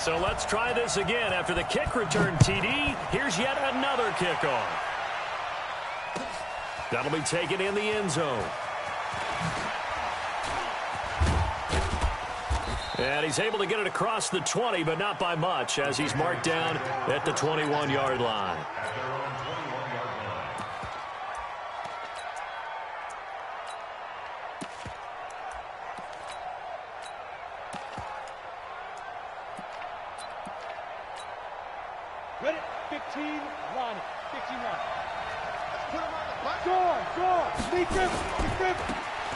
So let's try this again. After the kick return TD, here's yet another kickoff. That'll be taken in the end zone. And he's able to get it across the 20, but not by much, as he's marked down at the 21-yard line. Ready? 15, line it. 15 line. Let's put him on the button. Go. Lee Griffin.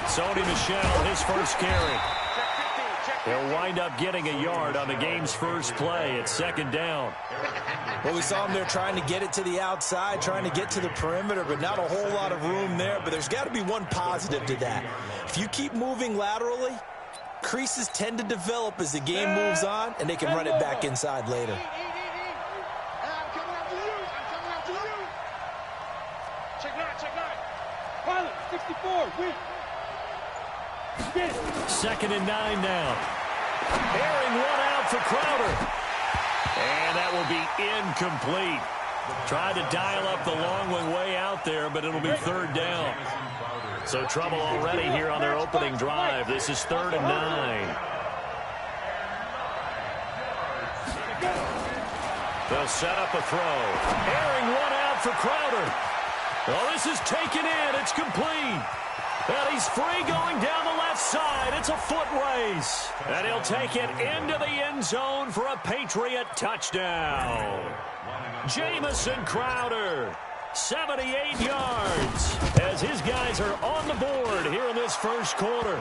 Sony Michel, his first carry. He'll wind up getting a yard on the game's first play. It's second down. Well, we saw him there trying to get it to the outside, trying to get to the perimeter, but not a whole lot of room there. But there's got to be one positive to that. If you keep moving laterally, creases tend to develop as the game moves on, and they can run it back inside later. Pilot, 64, win. Second and 9 now. Airing one out for Crowder. And that will be incomplete. Tried to dial up the long one way out there, but it'll be third down. So trouble already here on their opening drive. This is 3rd and 9. They'll set up a throw. Airing one out for Crowder. Well, this is taken in. It's complete. And he's free going down the left side. It's a foot race. And he'll take it into the end zone for a Patriot touchdown. Jamison Crowder, 78 yards, as his guys are on the board here in this first quarter.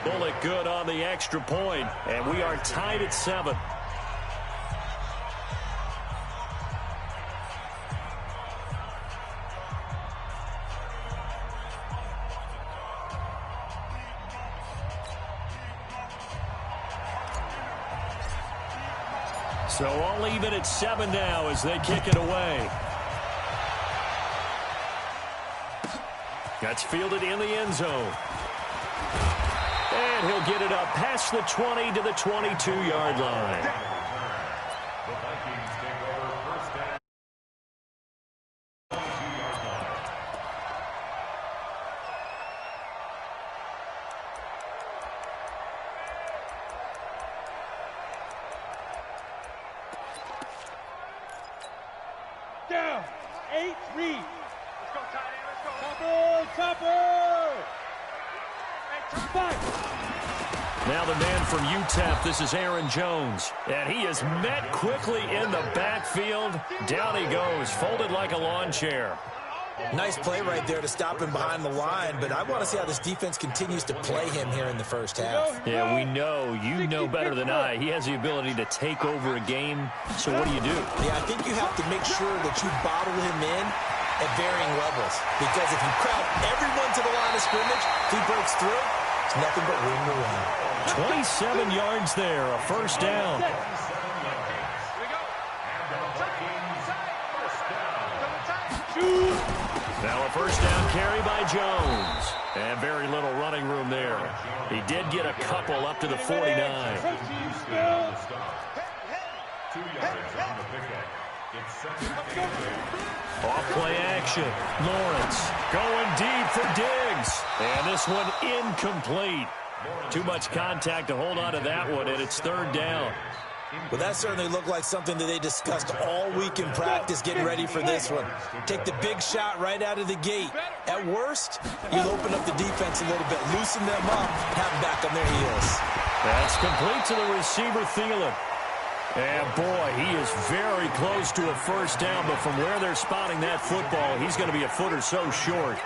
Bullet good on the extra point, and we are tied at 7. So all even at 7 now as they kick it away. That's fielded in the end zone. And he'll get it up past the 20 to the 22-yard line. Down. 8-3. Let's go, tight end. Let's go. Topper. Back. Now the man from UTEP, this is Aaron Jones. And he is met quickly in the backfield. Down he goes, folded like a lawn chair. Nice play right there to stop him behind the line, but I want to see how this defense continues to play him here in the first half. Yeah, we know. You know better than I. He has the ability to take over a game. So what do you do? Yeah, I think you have to make sure that you bottle him in at varying levels. Because if you crowd everyone to the line of scrimmage, if he breaks through, it's nothing but room to run. 27 yards there, a first down. Now a first down carry by Jones. And very little running room there. He did get a couple up to the 49. Off play action. Lawrence going deep for Diggs. And this one incomplete. Too much contact to hold on to that one, and it's third down. Well, that certainly looked like something that they discussed all week in practice getting ready for this one. Take the big shot right out of the gate. At worst, you'll open up the defense a little bit, loosen them up, have them back on their heels. That's complete to the receiver, Thielen. And, boy, he is very close to a first down, but from where they're spotting that football, he's going to be a foot or so short.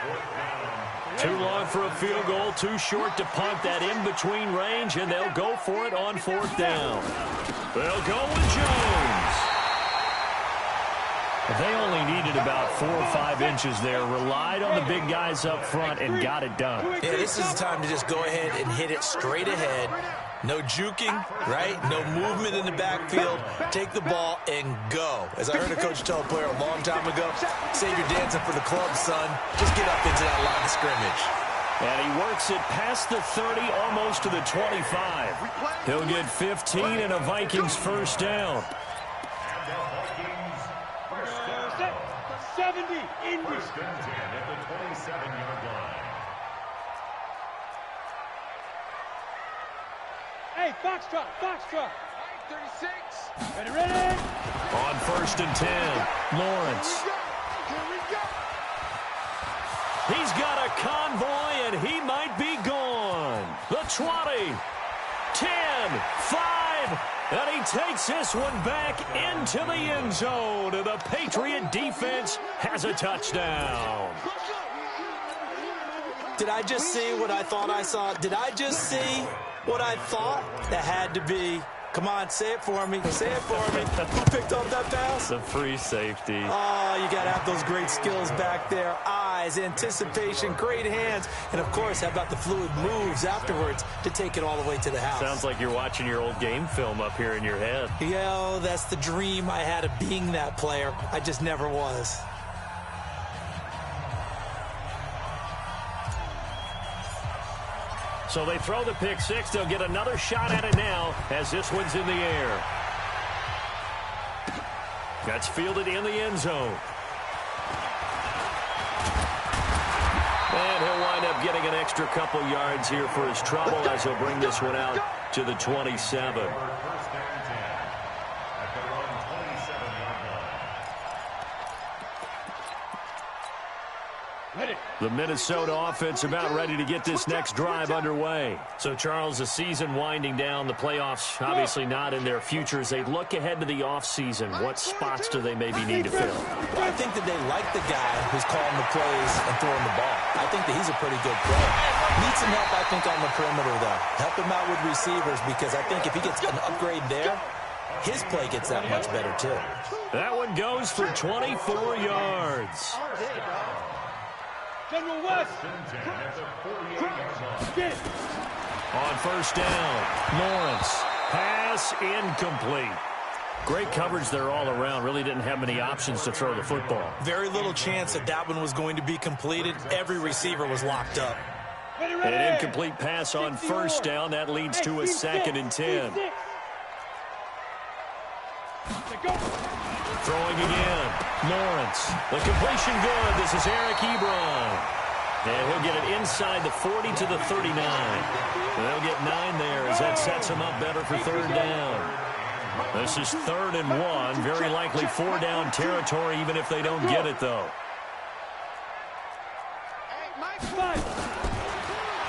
Too long for a field goal, too short to punt that in-between range, and they'll go for it on fourth down. They'll go with Jones. They only needed about 4 or 5 inches there, relied on the big guys up front, and got it done. Yeah, this is the time to just go ahead and hit it straight ahead. No juking, right? No movement in the backfield. Take the ball and go. As I heard a coach tell a player a long time ago, save your dancing for the club, son. Just get up into that line of scrimmage. And he works it past the 30, almost to the 25. He'll get 15 and a Vikings first down. 70, Indy. First and 10 at the 27-yard line. Hey, Foxtrot, Foxtrot. 36. Ready. On first and 10, Lawrence. Here we go. He's got a convoy, and he might be gone. The 20, 10, 5, and he takes this one back into the end zone. And the Patriot defense has a touchdown. Did I just see what I thought I saw? Did I just see what I thought? That had to be. Come on, say it for me. Say it for me. Who picked up that pass? The free safety. Oh, you got to have those great skills back there. Eyes, anticipation, great hands. And, of course, how about the fluid moves afterwards to take it all the way to the house? Sounds like you're watching your old game film up here in your head. Yo, that's the dream I had of being that player. I just never was. So they throw the pick six. They'll get another shot at it now as this one's in the air. That's fielded in the end zone. And he'll wind up getting an extra couple yards here for his trouble as he'll bring this one out to the 27. First and 10 at the 27-yard line. Ready. The Minnesota offense about ready to get this next drive underway. So, Charles, the season winding down, the playoffs obviously not in their future. As they look ahead to the offseason, what spots do they maybe need to fill? Well, I think that they like the guy who's calling the plays and throwing the ball. I think that he's a pretty good player. Needs some help, I think, on the perimeter, though. Help him out with receivers because I think if he gets an upgrade there, his play gets that much better, too. That one goes for 24 yards. General West. At the 48-yard line. Get. On first down, Lawrence. Pass incomplete. Great coverage there all around. Really didn't have many options to throw the football. Very little chance that that one was going to be completed. Every receiver was locked up. An incomplete pass on first down. That leads to a second and 10. Throwing again. Lawrence. The completion good. This is Eric Ebron. And he'll get it inside the 40 to the 39. They'll get 9 there as that sets him up better for third down. This is 3rd and 1. Very likely 4-down territory even if they don't get it, though.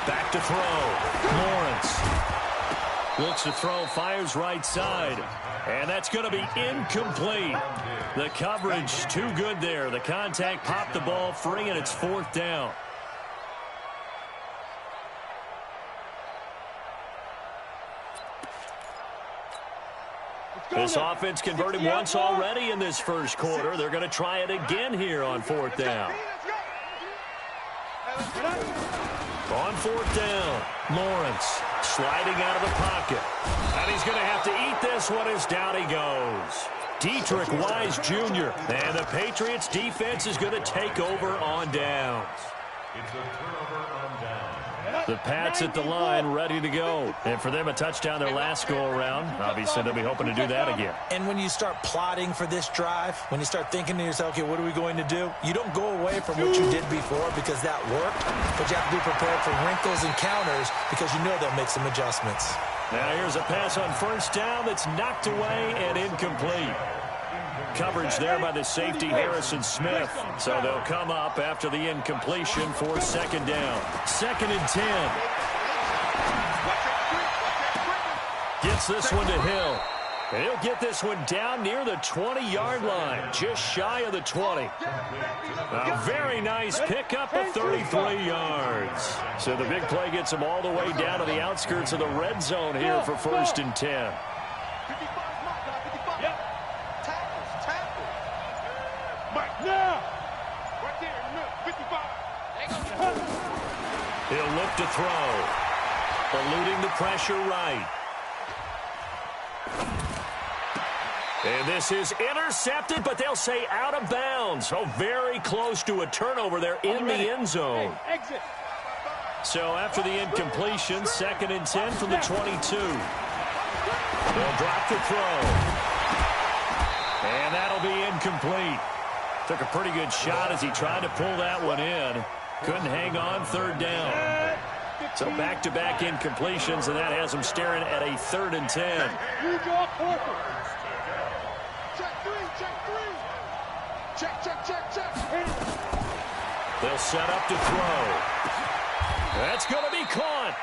Back to throw. Lawrence. Looks to throw, fires right side. And that's going to be incomplete. The coverage too good there. The contact popped the ball free, and it's 4th down. This offense converted once already in this first quarter. They're going to try it again here on 4th down. On 4th down, Lawrence sliding out of the pocket. And he's going to have to eat this one as down he goes. Dietrich Wise Jr. And the Patriots defense is going to take over on downs. It's a turnover on down. The Pats at the line ready to go. And for them, a touchdown their last go-around. Obviously, they'll be hoping to do that again. And when you start plotting for this drive, when you start thinking to yourself, okay, what are we going to do? You don't go away from what you did before because that worked, but you have to be prepared for wrinkles and counters because you know they'll make some adjustments. Now here's a pass on first down that's knocked away and incomplete. Coverage there by the safety, Harrison Smith. So they'll come up after the incompletion for 2nd down. 2nd and 10. Gets this one to Hill. And he'll get this one down near the 20-yard line, just shy of the 20. A very nice pickup of 33 yards. So the big play gets him all the way down to the outskirts of the red zone here for 1st and 10. He'll look to throw. Eluding the pressure right. And this is intercepted, but they'll say out of bounds. So very close to a turnover there in the end zone. So after the incompletion, 2nd and 10 from the 22. They'll drop the throw. And that'll be incomplete. Took a pretty good shot as he tried to pull that one in. Couldn't hang on, 3rd down. So back-to-back incompletions, and that has him staring at a 3rd and 10. They'll set up to throw. That's going to be caught.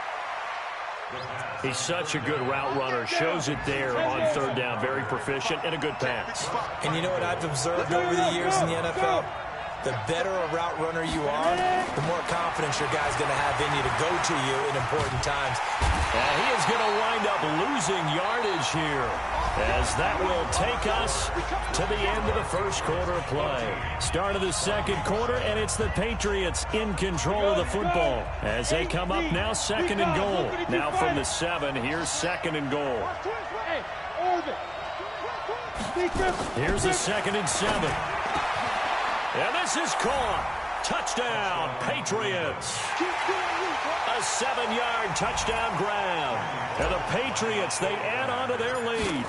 He's such a good route runner. Shows it there on 3rd down. Very proficient and a good pass. And you know what I've observed over the years in the NFL? The better a route runner you are, the more confidence your guy's going to have in you to go to you in important times. And he is going to wind up losing yardage here, as that will take us to the end of the first quarter of play. Start of the 2nd quarter, and it's the Patriots in control of the football as they come up now 2nd and goal. Now from the 7, here's 2nd and goal. Here's a 2nd and 7. And this is caught. Touchdown, Patriots. A 7-yard touchdown grab. And the Patriots, they add on to their lead.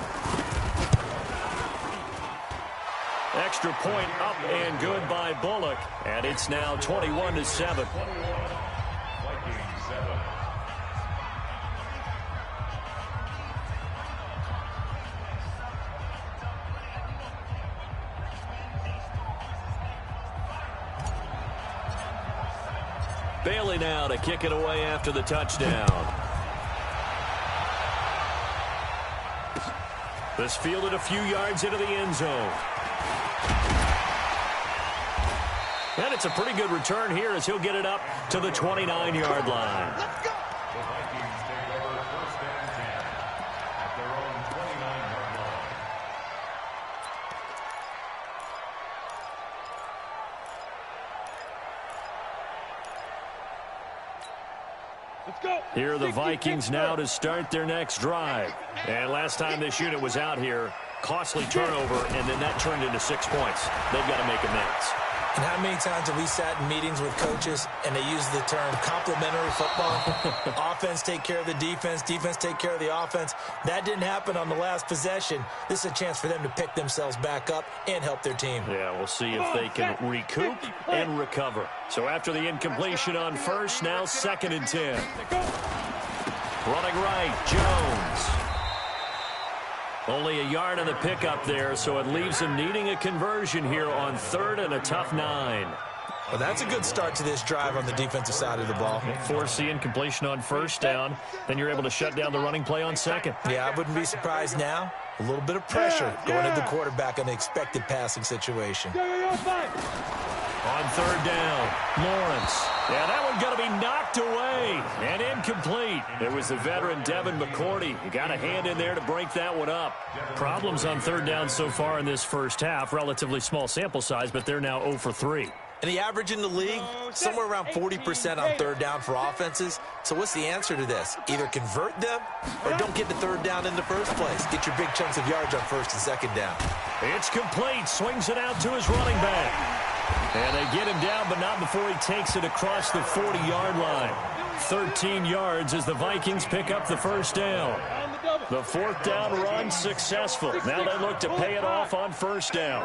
Extra point up and good by Bullock. And it's now 21-7. Bailey now to kick it away after the touchdown. This fielded a few yards into the end zone. And it's a pretty good return here as he'll get it up to the 29-yard line. Let's go. The Vikings take over 1st and 10 at their own 29-yard line. Here are the Vikings now to start their next drive. And last time this unit was out here, costly turnover, and then that turned into 6 points. They've got to make amends. And how many times have we sat in meetings with coaches and they use the term complementary football? Offense take care of the defense, defense take care of the offense. That didn't happen on the last possession. This is a chance for them to pick themselves back up and help their team. Yeah, we'll see if they can recoup and recover. So after the incompletion on 1st, now 2nd and 10. Running right, Jones. Only a yard on the pickup there, so it leaves him needing a conversion here on 3rd and a tough 9. Well, that's a good start to this drive on the defensive side of the ball. Force the incompletion on 1st down, then you're able to shut down the running play on 2nd. Yeah, I wouldn't be surprised now. A little bit of pressure going at the quarterback on the expected passing situation. On 3rd down, Lawrence. Yeah, that one going to be knocked away and incomplete. It was the veteran Devin McCourty. You got a hand in there to break that one up. Problems on 3rd down so far in this first half. Relatively small sample size, but they're now 0 for 3. And the average in the league, somewhere around 40% on 3rd down for offenses. So what's the answer to this? Either convert them or don't get the 3rd down in the first place. Get your big chunks of yards on 1st and 2nd down. It's complete. Swings it out to his running back. And they get him down, but not before he takes it across the 40-yard line. 13 yards as the Vikings pick up the 1st down. The 4th down run successful. Now they look to pay it off on 1st down.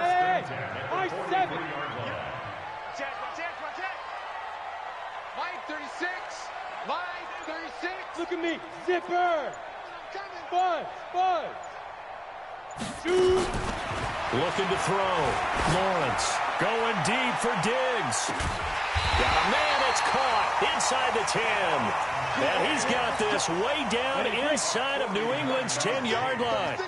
Look at me. Zipper. Buzz. Buzz. Shoot. Looking to throw. Lawrence going deep for Diggs. Got a man. It's caught inside the 10. And he's got this way down inside of New England's 10-yard line.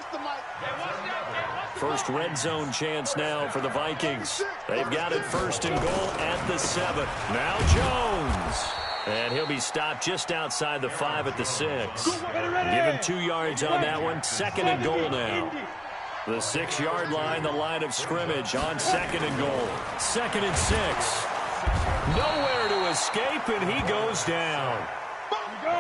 First red zone chance now for the Vikings. They've got it 1st and goal at the 7. Now Jones. And he'll be stopped just outside the 5 at the 6. Give him 2 yards on that one. 2nd and goal now. The 6-yard line, the line of scrimmage on 2nd and goal. 2nd and 6. Nowhere to escape, and he goes down.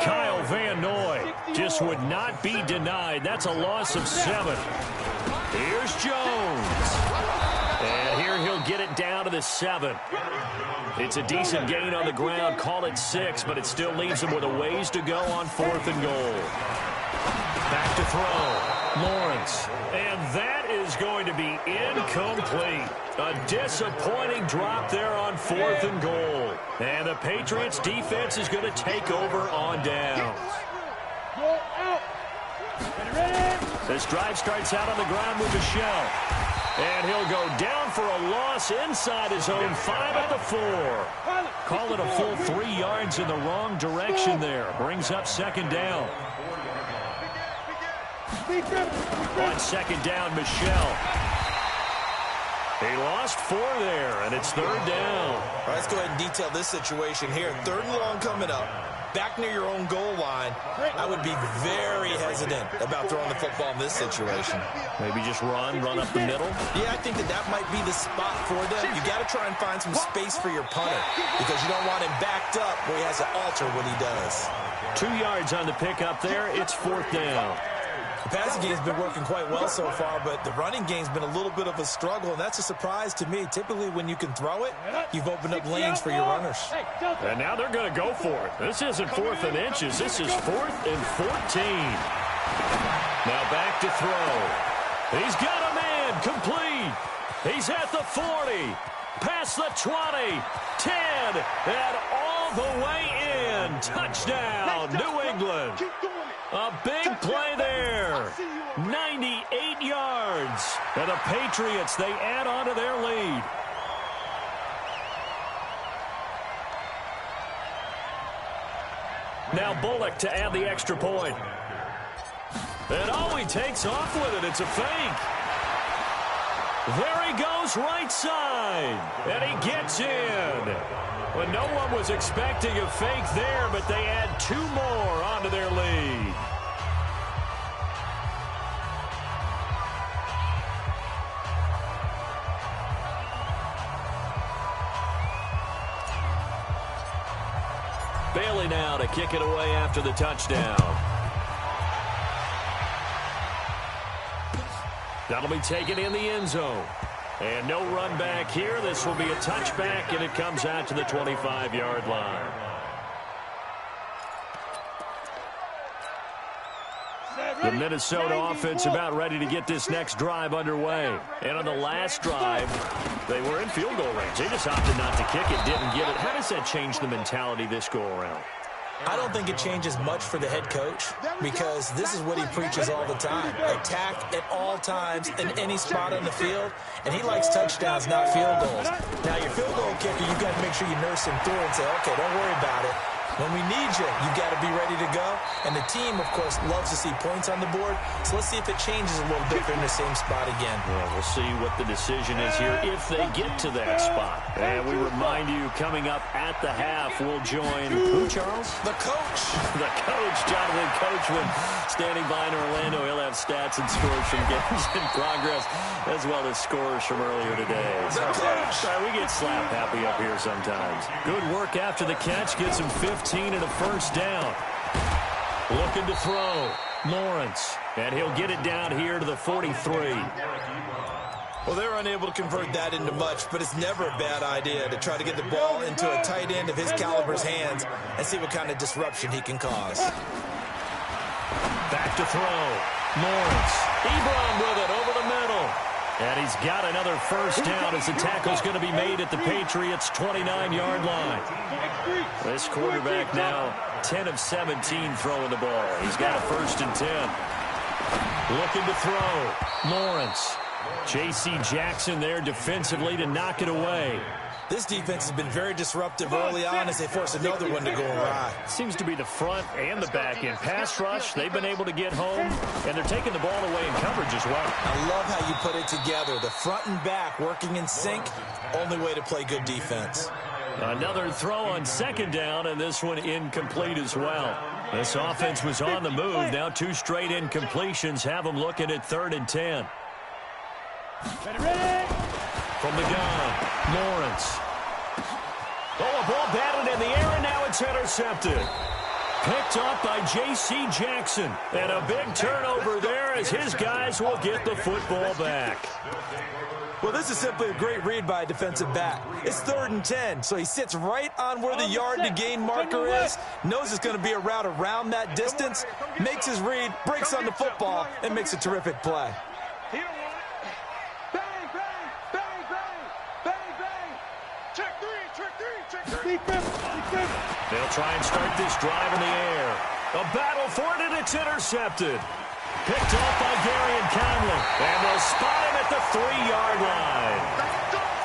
Kyle Van Noy just would not be denied. That's a loss of 7. Here's Jones. And here he'll he'll get it down to the 7. It's a decent gain on the ground. Call it 6, but it still leaves him with a ways to go on 4th and goal. Back to throw. Lawrence. And that is going to be incomplete. A disappointing drop there on 4th and goal. And the Patriots defense is going to take over on downs. This drive starts out on the ground with Michelle. And he'll go down for a loss inside his own 5 at the 4. Call it a full 3 yards in the wrong direction there. Brings up 2nd down. On 2nd down, Michelle. He lost 4 there, and it's 3rd down. All right, let's go ahead and detail this situation here. 3rd and long coming up. Back near your own goal line. I would be very hesitant about throwing the football in this situation. Maybe just run up the middle? Yeah, I think that might be the spot for them. You got to try and find some space for your punter because you don't want him backed up where he has to alter what he does. 2 yards on the pickup there. It's 4th down. The passing game's been working quite well so far, but the running game's been a little bit of a struggle, and that's a surprise to me. Typically, when you can throw it, you've opened up lanes for your runners. And now they're going to go for it. This isn't 4th and inches. This is 4th and 14. Now back to throw. He's got a man. Complete. He's at the 40. Past the 20. 10. And all the way in. Touchdown, New England. A big play there. 98 yards. And the Patriots, they add on to their lead. Now Bullock to add the extra point. And oh, he takes off with it. It's a fake. There he goes right side. And he gets in. Well, no one was expecting a fake there, but they add 2 more onto their lead. Bailey now to kick it away after the touchdown. That'll be taken in the end zone. And no run back here. This will be a touchback, and it comes out to the 25-yard line. The Minnesota offense about ready to get this next drive underway. And on the last drive, they were in field goal range. They just opted not to kick it, didn't get it. How does that change the mentality this go-around? I don't think it changes much for the head coach because this is what he preaches all the time. Attack at all times in any spot on the field, and he likes touchdowns, not field goals. Now, your field goal kicker, you've got to make sure you nurse him through and say, okay, don't worry about it. When we need you, you've got to be ready to go. And the team, of course, loves to see points on the board. So let's see if it changes a little bit in the same spot again. Well, we'll see what the decision is here if they get to that spot. And we remind you, coming up at the half, we'll join who, Charles? The coach. The coach, Jonathan Coachman, standing by in Orlando. He'll have stats and scores from games in progress, as well as scores from earlier today. The coach. We get slap happy up here sometimes. Good work after the catch. Gets him 15 and a first down. Looking to throw. Lawrence. And he'll get it down here to the 43. Well, they're unable to convert that into much, but it's never a bad idea to try to get the ball into a tight end of his caliber's hands and see what kind of disruption he can cause. Back to throw. Lawrence. Ebron with it over the middle. And he's got another first down as the tackle's going to be made at the Patriots' 29-yard line. This quarterback now 10 of 17 throwing the ball. He's got a 1st and 10. Looking to throw. Lawrence. J.C. Jackson there defensively to knock it away. This defense has been very disruptive early on as they force another one to go awry. Seems to be the front and the back end. Pass rush, they've been able to get home, and they're taking the ball away in coverage as well. I love how you put it together. The front and back working in sync, only way to play good defense. Another throw on 2nd down, and this one incomplete as well. This offense was on the move. Now 2 straight incompletions have them looking at 3rd and 10. From the gun, Lawrence. Oh, a ball batted in the air, and now it's intercepted. Picked up by J.C. Jackson. And a big turnover there as his guys will get the football back. Well, this is simply a great read by a defensive back. It's 3rd and 10, so he sits right on where the yard-to-gain marker is, knows it's going to be a route around that distance, makes his read, breaks on the football, and makes a terrific play. Bang, bang, bang, bang, bang, bang. Check three. They'll try and start this drive in the air. A battle for it, and it's intercepted. Picked off by Gary and Conley. And they'll spot him at the 3-yard line.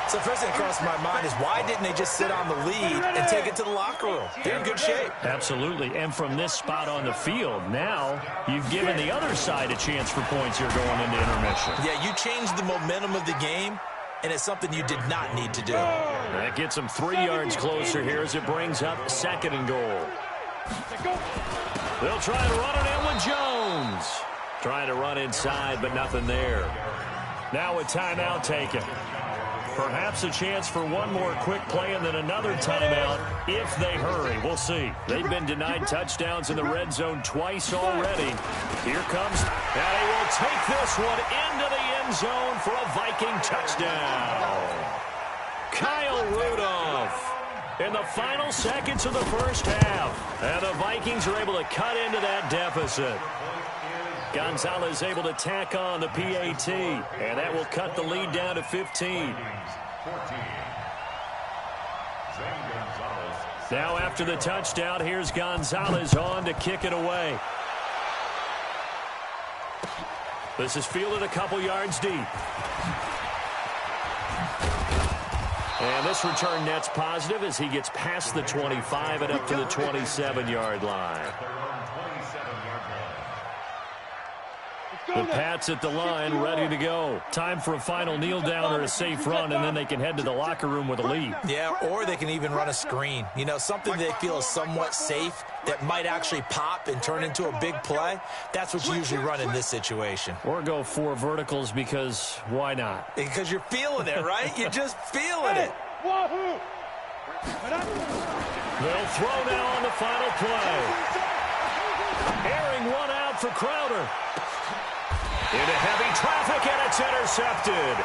So the first thing that crossed my mind is why didn't they just sit on the lead and take it to the locker room? They're in good shape. Absolutely. And from this spot on the field, now you've given the other side a chance for points here going into intermission. Yeah, you changed the momentum of the game, and it's something you did not need to do. That gets them 3 yards closer here as it brings up 2nd and goal. They'll try and run it in with Jones. Trying to run inside, but nothing there. Now a timeout taken. Perhaps a chance for one more quick play and then another timeout if they hurry. We'll see. They've been denied touchdowns in the red zone twice already. Here comes, and he will take this one into the end zone for a Viking touchdown. Kyle Rudolph in the final seconds of the first half. And the Vikings are able to cut into that deficit. Gonzalez able to tack on the PAT, and that will cut the lead down to 15. Now after the touchdown, here's Gonzalez on to kick it away. This is fielded a couple yards deep. And this return net's positive as he gets past the 25 and up to the 27-yard line. The Pats at the line, ready to go. Time for a final kneel down or a safe run, and then they can head to the locker room with a lead. Yeah, or they can even run a screen. You know, something they feel is somewhat safe that might actually pop and turn into a big play. That's what you usually run in this situation. Or go 4 verticals because why not? Because you're feeling it, right? You're just feeling it. They'll throw now on the final play. Airing one out for Crowder. Into heavy traffic, and it's intercepted.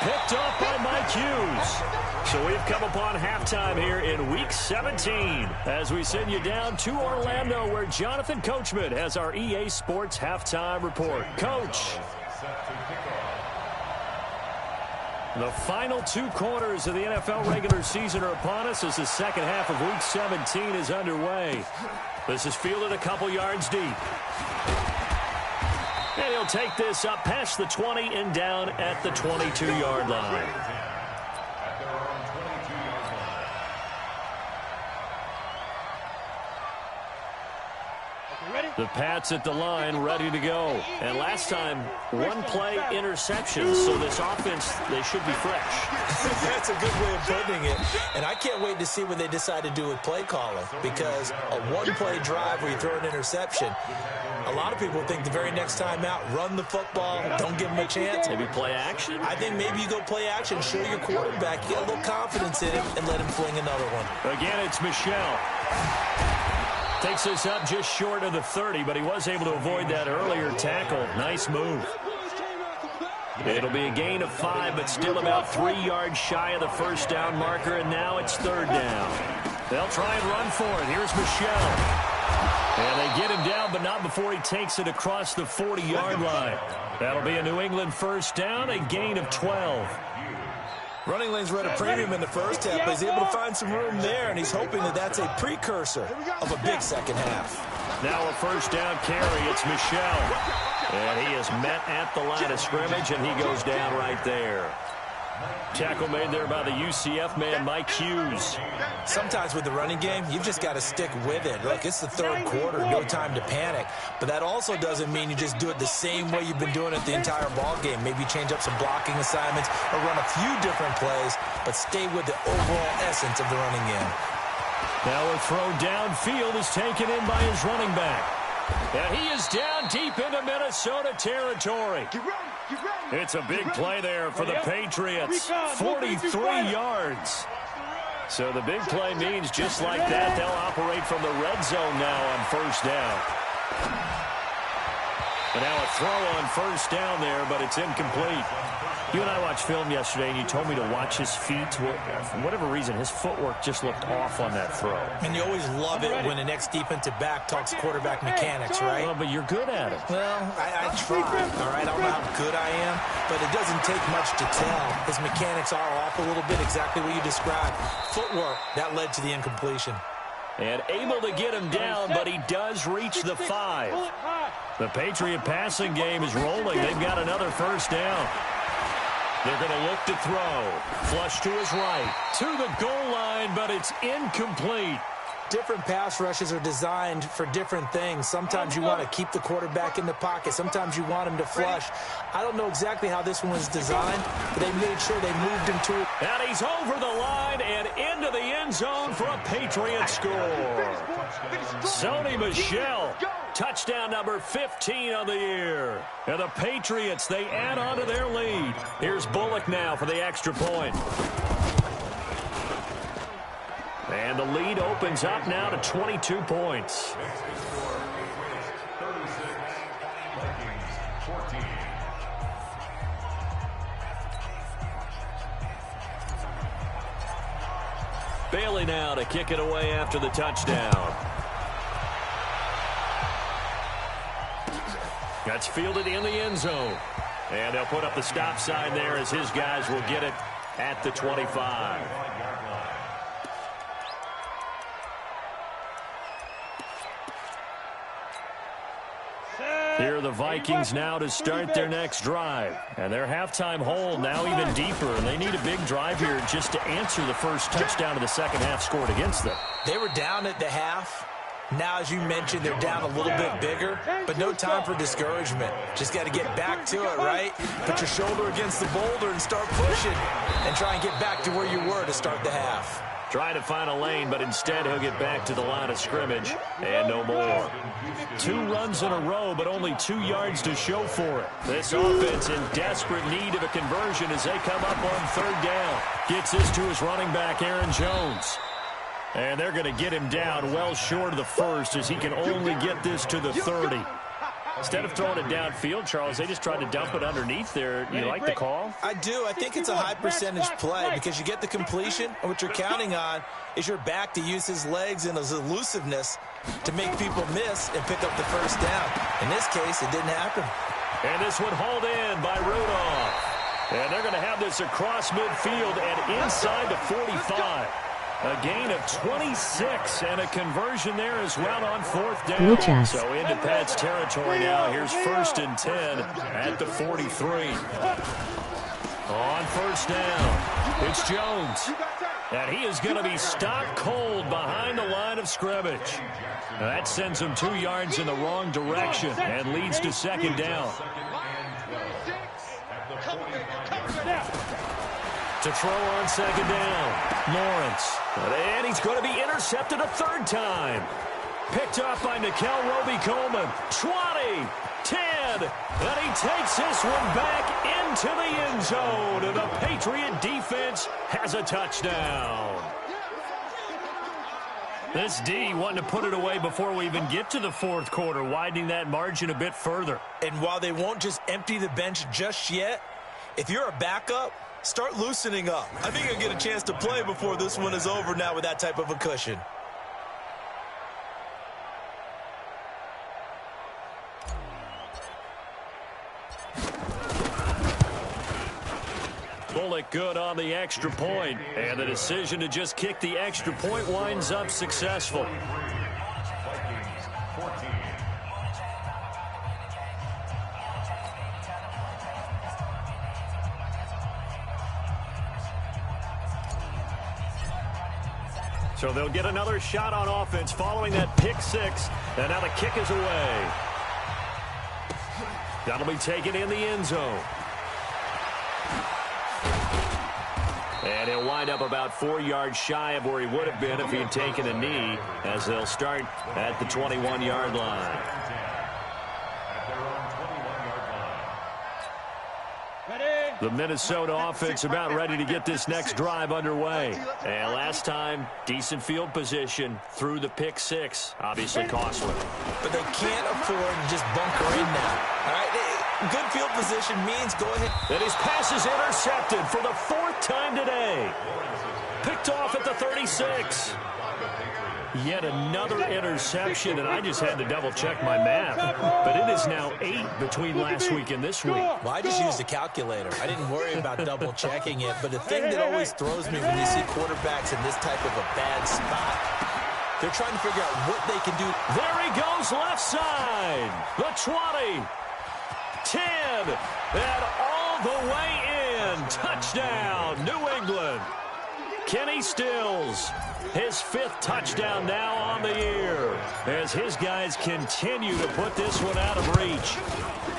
Picked off by Mike Hughes. So we've come upon halftime here in Week 17 as we send you down to Orlando where Jonathan Coachman has our EA Sports Halftime Report. Coach. The final 2 quarters of the NFL regular season are upon us as the second half of Week 17 is underway. This is fielded a couple yards deep. And he'll take this up past the 20 and down at the 22-yard line. The Pats at the line, ready to go. And last time, 1 play interception, so this offense, they should be fresh. That's a good way of putting it. And I can't wait to see what they decide to do with play calling, because a 1-play drive where you throw an interception, a lot of people think the very next time out, run the football, don't give them a chance. Maybe play action? I think maybe you go play action, show your quarterback, you get a little confidence in him, and let him fling another one. Again, it's Michel. Takes this up just short of the 30, but he was able to avoid that earlier tackle. Nice move. It'll be a gain of 5, but still about 3 yards shy of the first down marker, and now it's 3rd down. They'll try and run for it. Here's Michel. And they get him down, but not before he takes it across the 40-yard line. That'll be a New England first down, a gain of 12. Running lanes were at a premium in the first half, but he's able to find some room there, and he's hoping that that's a precursor of a big second half. Now a first down carry. It's Michel. And he is met at the line of scrimmage, and he goes down right there. Tackle made there by the UCF man, Mike Hughes. Sometimes with the running game, you've just got to stick with it. Look, it's the 3rd quarter, no time to panic. But that also doesn't mean you just do it the same way you've been doing it the entire ball game. Maybe change up some blocking assignments or run a few different plays, but stay with the overall essence of the running game. Now a throw downfield is taken in by his running back. And he is down deep into Minnesota territory. It's a big play there for the Patriots. 43 yards. So the big play means just like that, they'll operate from the red zone now on first down. And now a throw on first down there, but it's incomplete. You and I watched film yesterday, and you told me to watch his feet. For whatever reason, his footwork just looked off on that throw. And you always love it when an ex-defensive back talks quarterback mechanics, right? Well, but you're good at it. Well, I try, all right? I don't know how good I am, but it doesn't take much to tell. His mechanics are off a little bit, exactly what you described. Footwork, that led to the incompletion. And able to get him down, but he does reach the 5. The Patriot passing game is rolling. They've got another first down. They're going to look to throw. Flush to his right. To the goal line, but it's incomplete. Different pass rushes are designed for different things. Sometimes you want to keep the quarterback in the pocket. Sometimes you want him to flush. I don't know exactly how this one was designed, but they made sure they moved him to it. And he's over the line and into the end zone for a Patriot score. Sony Michel, touchdown number 15 on the year. And the Patriots, they add on to their lead. Here's Bullock now for the extra point. And the lead opens up now to 22 points. Bailey now to kick it away after the touchdown. That's fielded in the end zone. And they'll put up the stop sign there as his guys will get it at the 25. Here are the Vikings now to start their next drive. And their halftime hole now even deeper. And they need a big drive here just to answer the first touchdown of the second half scored against them. They were down at the half. Now, as you mentioned, they're down a little bit bigger, but no time for discouragement. Just got to get back to it, right? Put your shoulder against the boulder and start pushing and try and get back to where you were to start the half. Trying to find a lane, but instead he'll get back to the line of scrimmage and no more. 2 runs in a row, but only 2 yards to show for it. This offense in desperate need of a conversion as they come up on 3rd down. Gets this to his running back, Aaron Jones. And they're going to get him down well short of the first as he can only get this to the 30. Instead of throwing it downfield, Charles, they just tried to dump it underneath there. You like the call? I do. I think it's a high percentage play because you get the completion, and what you're counting on is your back to use his legs and his elusiveness to make people miss and pick up the first down. In this case, it didn't happen. And this one hauled in by Rudolph. And they're going to have this across midfield and inside the 45. A gain of 26 and a conversion there as well on 4th down. So into Pat's territory now. Here's 1st and 10 at the 43. On 1st down, it's Jones. And he is going to be stopped cold behind the line of scrimmage. That sends him 2 yards in the wrong direction and leads to 2nd down. To throw on 2nd down, Lawrence. And he's going to be intercepted a 3rd time. Picked up by Nickel Roby-Coleman. 20, 10, and he takes this one back into the end zone. And the Patriot defense has a touchdown. This D wanting to put it away before we even get to the 4th quarter, widening that margin a bit further. And while they won't just empty the bench just yet, if you're a backup, start loosening up. I think you'll get a chance to play before this one is over now with that type of a cushion. Bullock good on the extra point, and the decision to just kick the extra point winds up successful. So they'll get another shot on offense following that pick 6. And now the kick is away. That'll be taken in the end zone. And he'll wind up about 4 yards shy of where he would have been if he had taken a knee, as they'll start at the 21-yard line. The Minnesota offense about ready to get this next drive underway. And last time, decent field position through the pick 6. Obviously costly. But they can't afford to just bunker in now. All right? Good field position means go ahead. And his pass is intercepted for the 4th time today. Picked off at the 36. Yet another interception, and I just had to double-check my math. But it is now 8 between last week and this week. Well, I just used a calculator. I didn't worry about double-checking it. But the thing that always throws me when you see quarterbacks in this type of a bad spot, they're trying to figure out what they can do. There he goes left side. The 20. 10. And all the way in. Touchdown, New England. Kenny Stills, his 5th touchdown now on the year, as his guys continue to put this one out of reach.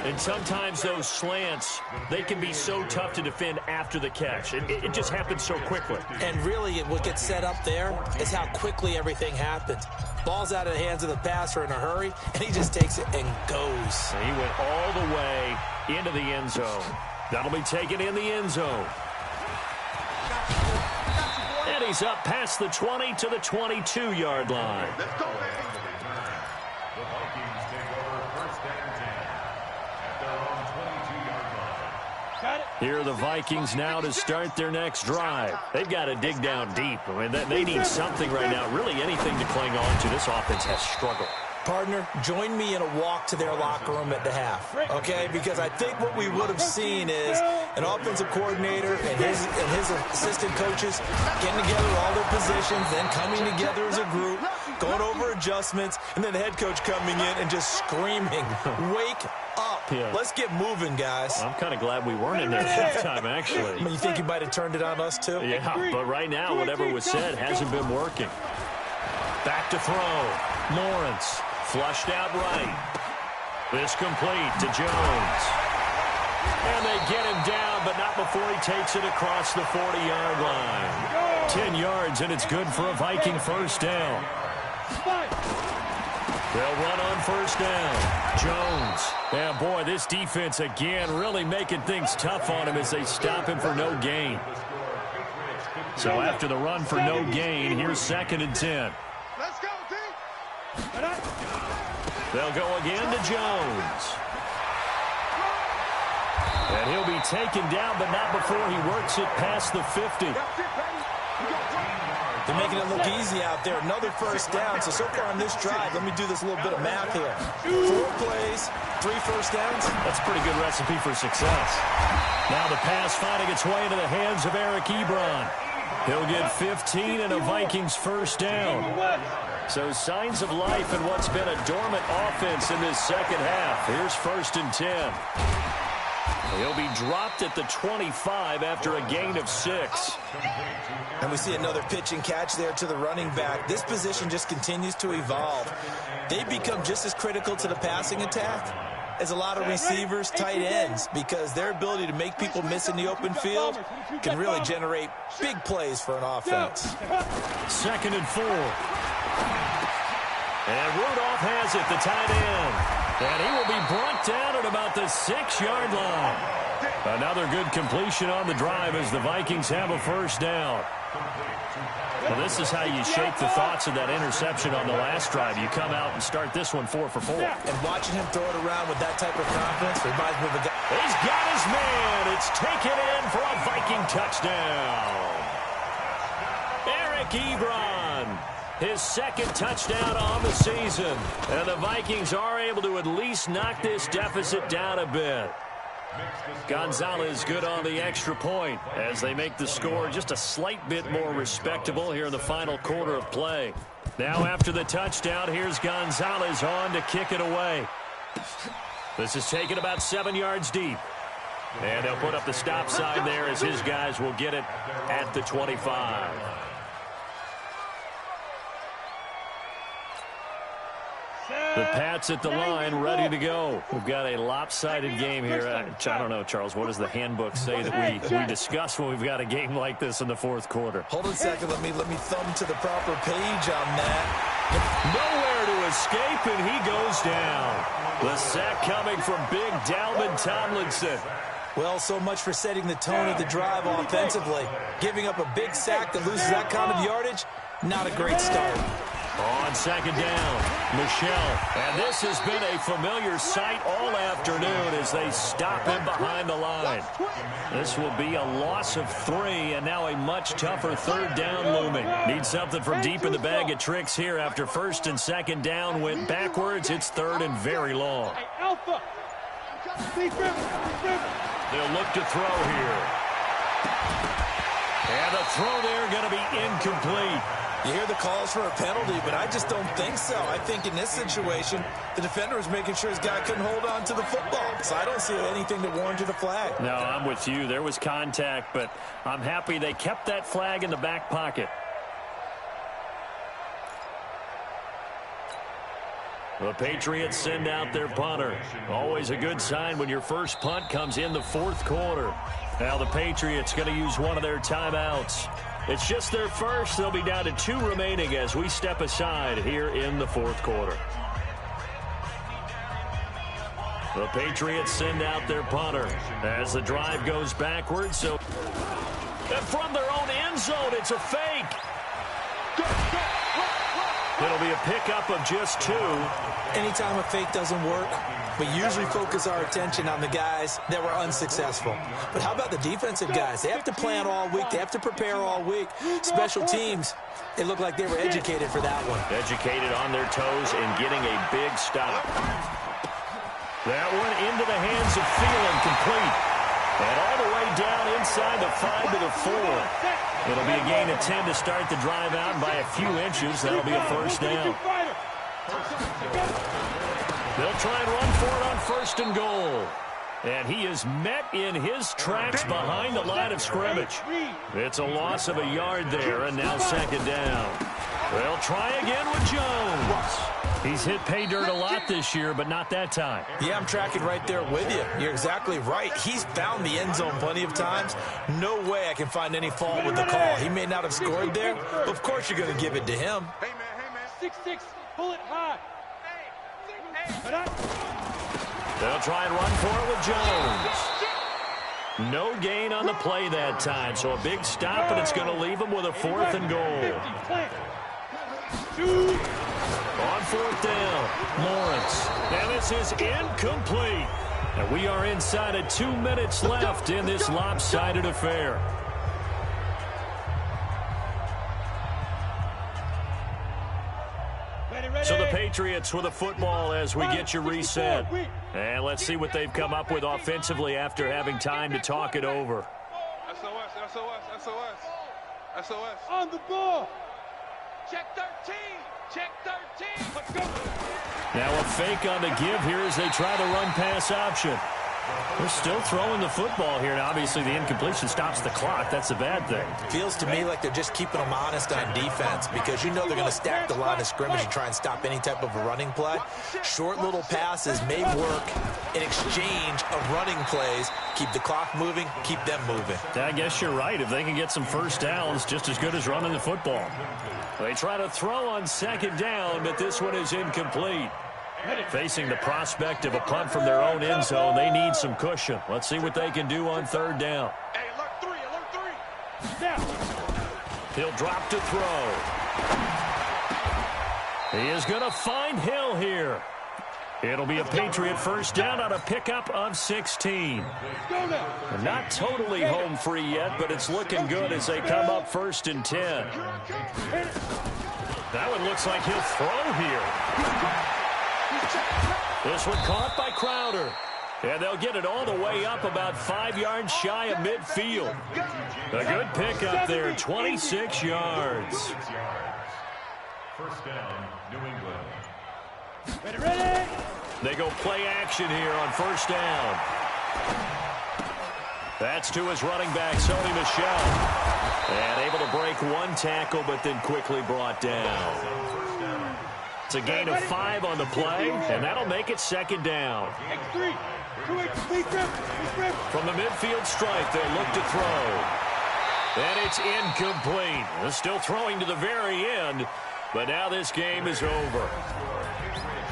And sometimes those slants, they can be so tough to defend after the catch. It just happens so quickly. And really, what gets set up there is how quickly everything happens. Ball's out of the hands of the passer in a hurry, and he just takes it and goes. And he went all the way into the end zone. That'll be taken in the end zone. And he's up past the 20 to the 22-yard line. Let's go, man. The Vikings take over 1st and 10 at their own 22-yard line. Got it. Here are the Vikings now to start their next drive. They've got to dig down deep. I mean, they need something right now, really anything to cling on to. This offense has struggled. Partner, join me in a walk to their locker room at the half, okay? Because I think what we would have seen is an offensive coordinator and his assistant coaches getting together all their positions, then coming together as a group, going over adjustments, and then the head coach coming in and just screaming, wake up. Yeah. Let's get moving, guys. I'm kind of glad we weren't in there at halftime, actually. I mean, you think you might have turned it on us, too? Yeah, but right now, whatever was said hasn't been working. Back to throw. Lawrence. Flushed out right. This complete to Jones. And they get him down, but not before he takes it across the 40-yard line. 10 yards, and it's good for a Viking 1st down. They'll run on 1st down. Jones. Yeah, boy, this defense again really making things tough on him as they stop him for no gain. So after the run for no gain, here's 2nd and 10. Let's go, team. They'll go again to Jones. And he'll be taken down, but not before he works it past the 50. They're making it look easy out there. Another 1st down. So far on this drive, let me do this little bit of math here. 4 plays, 3 1st downs. That's a pretty good recipe for success. Now the pass finding its way into the hands of Eric Ebron. He'll get 15 and a Vikings 1st down. So signs of life in what's been a dormant offense in this 2nd half. Here's 1st and 10. He'll be dropped at the 25 after a gain of 6. And we see another pitch and catch there to the running back. This position just continues to evolve. They become just as critical to the passing attack as a lot of receivers, tight ends, because their ability to make people miss in the open field can really generate big plays for an offense. 2nd and 4. And Rudolph has it, the tight end. And he will be brought down at about the 6-yard line. Another good completion on the drive as the Vikings have a 1st down. Well, this is how you shake the thoughts of that interception on the last drive. You come out and start this one 4 for 4. And watching him throw it around with that type of confidence reminds me of a guy. He's got his man. It's taken in for a Viking touchdown. Eric Ebron. His 2nd touchdown on the season. And the Vikings are able to at least knock this deficit down a bit. Gonzalez good on the extra point as they make the score just a slight bit more respectable here in the final quarter of play. Now after the touchdown, here's Gonzalez on to kick it away. This is taken about 7 yards deep. And they'll put up the stop sign there as his guys will get it at the 25. The Pats at the line, ready to go. We've got a lopsided game here. I don't know, Charles, what does the handbook say that we discuss when we've got a game like this in the 4th quarter? Hold on a second. Let me thumb to the proper page on that. Nowhere to escape, and he goes down. The sack coming from big Dalvin Tomlinson. Well, so much for setting the tone of the drive offensively. Giving up a big sack that loses that kind of yardage, not a great start. On second down, Michelle. And this has been a familiar sight all afternoon as they stop him behind the line. This will be a loss of 3, and now a much tougher third down looming. Need something from deep in the bag of tricks here after first and second down went backwards. It's third and very long. Alpha. They'll look to throw here. And the throw there going to be incomplete. You hear the calls for a penalty, but I just don't think so. I think in this situation, the defender was making sure his guy couldn't hold on to the football. So I don't see anything that warranted a flag. No, I'm with you. There was contact, but I'm happy they kept that flag in the back pocket. The Patriots send out their punter. Always a good sign when your first punt comes in the fourth quarter. Now the Patriots going to use one of their timeouts. It's just their first. They'll be down to 2 remaining as we step aside here in the fourth quarter. The Patriots send out their punter as the drive goes backwards. So, and from their own end zone, it's a fake. It'll be a pickup of just 2. Anytime a fake doesn't work, we usually focus our attention on the guys that were unsuccessful. But how about the defensive guys? They have to plan all week. They have to prepare all week. Special teams, it looked like they were educated for that one. Educated on their toes and getting a big stop. That one into the hands of Thielen, complete. And all the way down inside the 5 to the 4. It'll be a gain of 10 to start the drive out, and by a few inches, that'll be a first down. They'll try and run for it on first and goal. And he is met in his tracks behind the line of scrimmage. It's a loss of a yard there, and now second down. They'll try again with Jones. He's hit pay dirt a lot this year, but not that time. Yeah, I'm tracking right there with you. You're exactly right. He's found the end zone plenty of times. No way I can find any fault with the call. He may not have scored there, but of course you're going to give it to him. Hey, man. 6-6. Pull it high. They'll try and run for it with Jones. No gain on the play that time, so a big stop, and it's going to leave him with a 4th and goal. On 4th down, Lawrence. And this is incomplete. And we are inside of 2 minutes left in this lopsided affair. So the Patriots with a football as we get you reset. And let's see what they've come up with offensively after having time to talk it over. SOS, SOS, SOS. SOS. On the ball. Check 13. Check 13. Let's go. Now a fake on the give here as they try the run pass option. They're still throwing the football here. Now, obviously, the incompletion stops the clock. That's a bad thing. Feels to me like they're just keeping them honest on defense because you know they're going to stack the line of scrimmage and try and stop any type of a running play. Short little passes may work in exchange of running plays. Keep the clock moving, keep them moving. I guess you're right. If they can get some first downs, just as good as running the football. They try to throw on second down, but this one is incomplete. Facing the prospect of a punt from their own end zone, they need some cushion. Let's see what they can do on third down. Hey, alert 3, alert 3. He'll drop to throw. He is going to find Hill here. It'll be a Patriot first down on a pickup of 16. Not totally home free yet, but it's looking good as they come up first and 10. That one looks like he'll throw here. This one caught by Crowder. And they'll get it all the way up about 5 yards shy of midfield. A good pickup there, 26 yards. First down, New England. Ready? They go play action here on first down. That's to his running back, Sony Michel. And able to break one tackle, but then quickly brought down. It's a gain of 5 on the play, and that'll make it second down. X3. From the midfield stripe, they look to throw. And it's incomplete. They're still throwing to the very end, but now this game is over.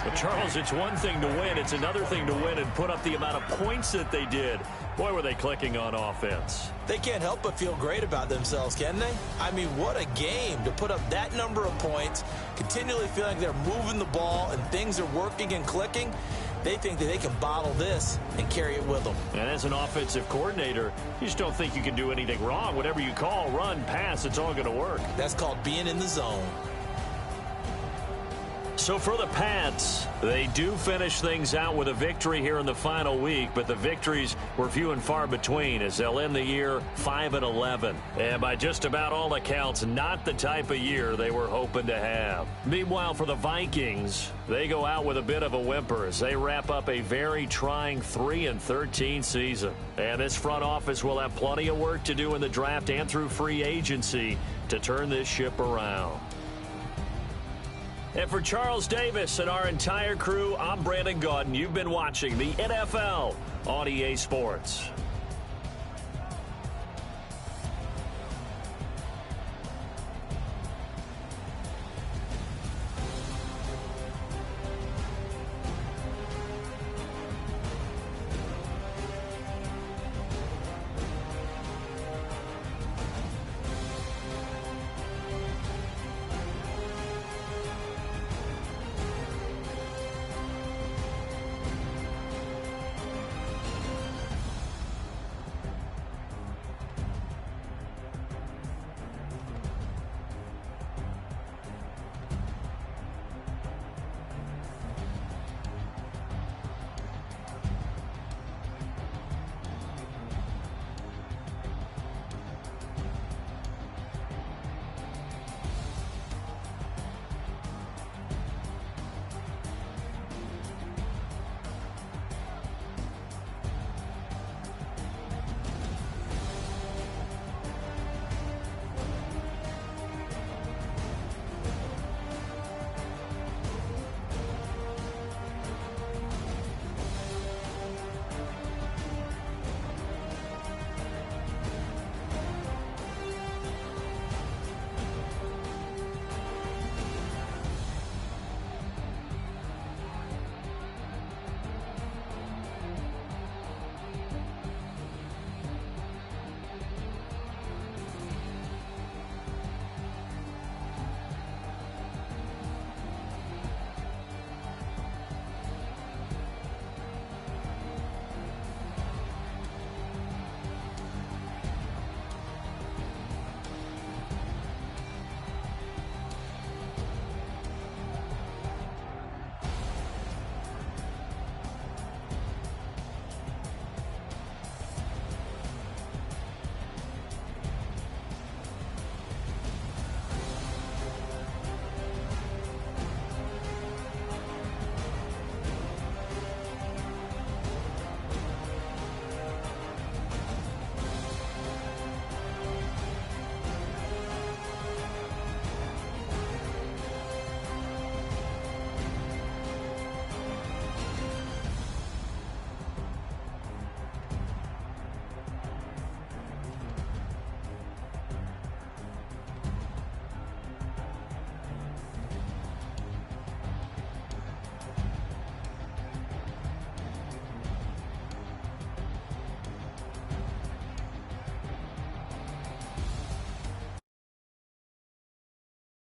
But Charles, it's one thing to win. It's another thing to win and put up the amount of points that they did. Boy, were they clicking on offense. They can't help but feel great about themselves, can they? I mean, what a game to put up that number of points, continually feeling they're moving the ball and things are working and clicking. They think that they can bottle this and carry it with them. And as an offensive coordinator, you just don't think you can do anything wrong. Whatever you call, run, pass, it's all going to work. That's called being in the zone. So for the Pats, they do finish things out with a victory here in the final week, but the victories were few and far between as they'll end the year 5-11. And by just about all accounts, not the type of year they were hoping to have. Meanwhile, for the Vikings, they go out with a bit of a whimper as they wrap up a very trying 3-13 season. And this front office will have plenty of work to do in the draft and through free agency to turn this ship around. And for Charles Davis and our entire crew, I'm Brandon Gaudin. You've been watching the NFL on EA Sports.